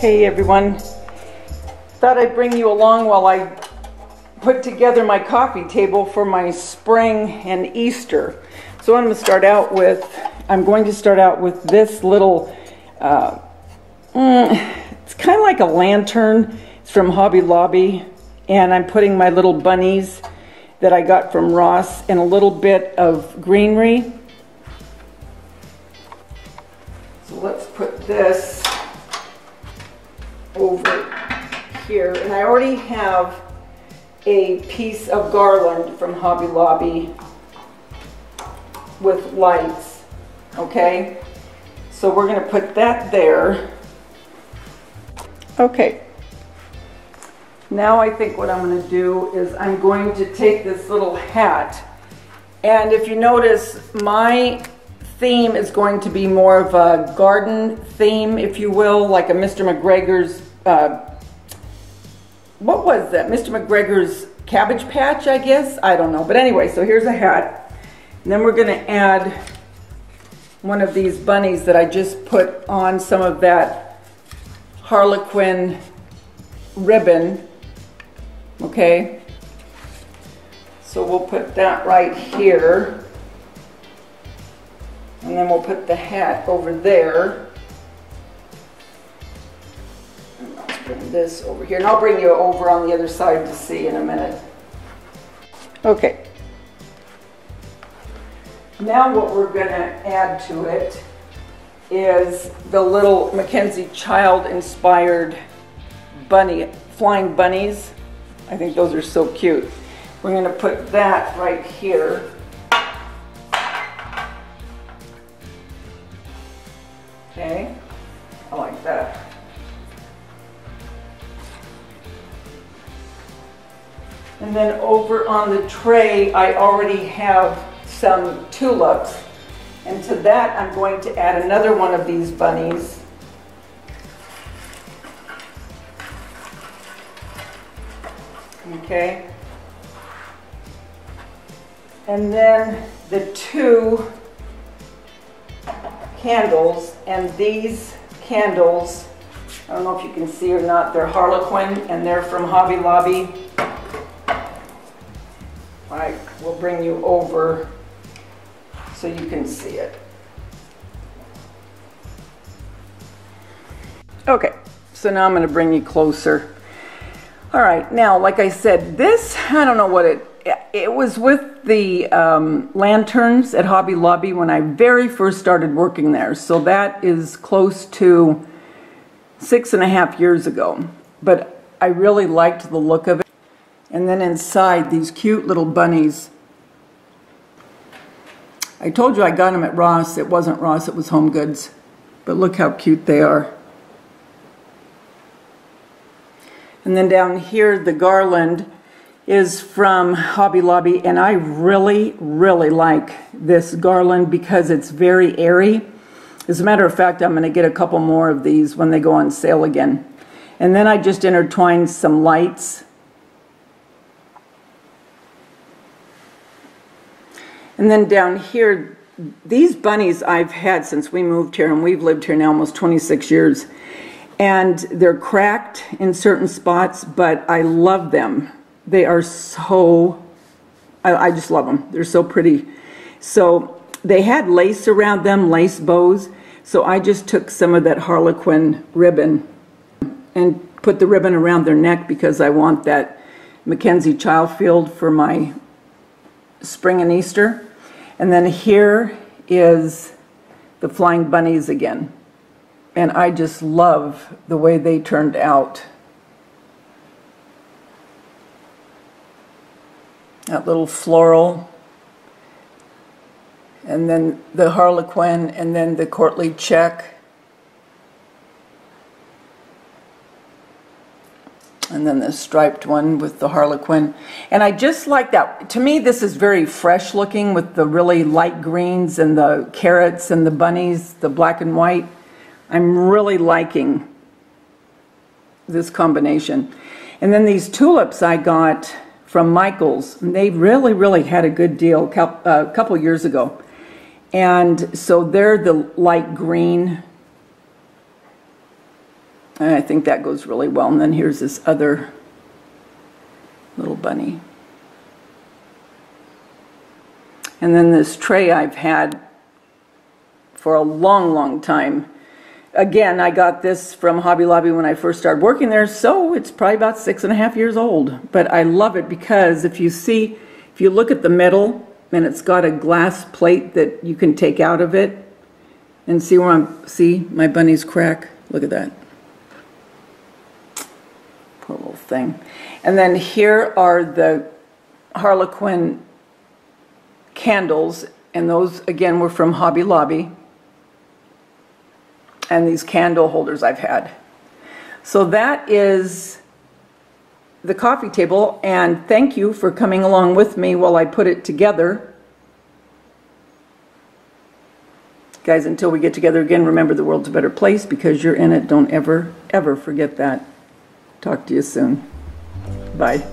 Hey everyone, thought I'd bring you along while I put together my coffee table for my spring and Easter. So I'm going to start out with this little, it's kind of like a lantern. It's from Hobby Lobby, and I'm putting my little bunnies that I got from Ross and a little bit of greenery. So let's put this over here, and I already have a piece of garland from Hobby Lobby with lights. Okay, so we're going to put that there. Okay, now I think what I'm going to do is I'm going to take this little hat, and if you notice, my theme is going to be more of a garden theme, if you will, like a Mr. McGregor's, what was that? Mr. McGregor's Cabbage Patch, I guess? I don't know. But anyway, so here's a hat. And then we're going to add one of these bunnies that I just put on some of that Harlequin ribbon. Okay? So we'll put that right here. And then we'll put the hat over there. And I'll bring this over here. And I'll bring you over on the other side to see in a minute. Okay. Now what we're going to add to it is the little Mackenzie Child inspired bunny, flying bunnies. I think those are so cute. We're going to put that right here. Okay, I like that. And then over on the tray, I already have some tulips. And to that, I'm going to add another one of these bunnies. Okay. And then the two candles, and these candles, I don't know if you can see or not, they're Harlequin and they're from Hobby Lobby. I will bring you over so you can see it. Okay, so now I'm going to bring you closer. All right, now like I said, this, I don't know what it was with the lanterns at Hobby Lobby when I very first started working there. So that is close to 6.5 years ago. But I really liked the look of it. And then inside, these cute little bunnies. I told you I got them at Ross. It wasn't Ross, it was Home Goods. But look how cute they are. And then down here, the garland is from Hobby Lobby, and I really, really like this garland because it's very airy. As a matter of fact, I'm going to get a couple more of these when they go on sale again. And then I just intertwined some lights. And then down here, these bunnies I've had since we moved here, and we've lived here now almost 26 years. And they're cracked in certain spots, but I love them. They are so, I just love them. They're so pretty. So they had lace around them, lace bows. So I just took some of that Harlequin ribbon and put the ribbon around their neck because I want that Mackenzie Child field for my spring and Easter. And then here is the flying bunnies again. And I just love the way they turned out. That little floral, and then the Harlequin, and then the courtly check, and then the striped one with the Harlequin. And I just like that. To me, this is very fresh looking with the really light greens and the carrots and the bunnies, the black and white. I'm really liking this combination. And then these tulips I got from Michael's. They really, really had a good deal a couple years ago. And so they're the light green. And I think that goes really well. And then here's this other little bunny. And then this tray I've had for a long, long time. Again, I got this from Hobby Lobby when I first started working there, so it's probably about 6.5 years old. But I love it because if you look at the middle, and it's got a glass plate that you can take out of it, and see my bunny's crack? Look at that. Poor little thing. And then here are the Harlequin candles, and those again were from Hobby Lobby. And these candle holders I've had. So that is the coffee table, and thank you for coming along with me while I put it together. Guys, until we get together again, remember the world's a better place because you're in it. Don't ever, ever forget that. Talk to you soon. Bye.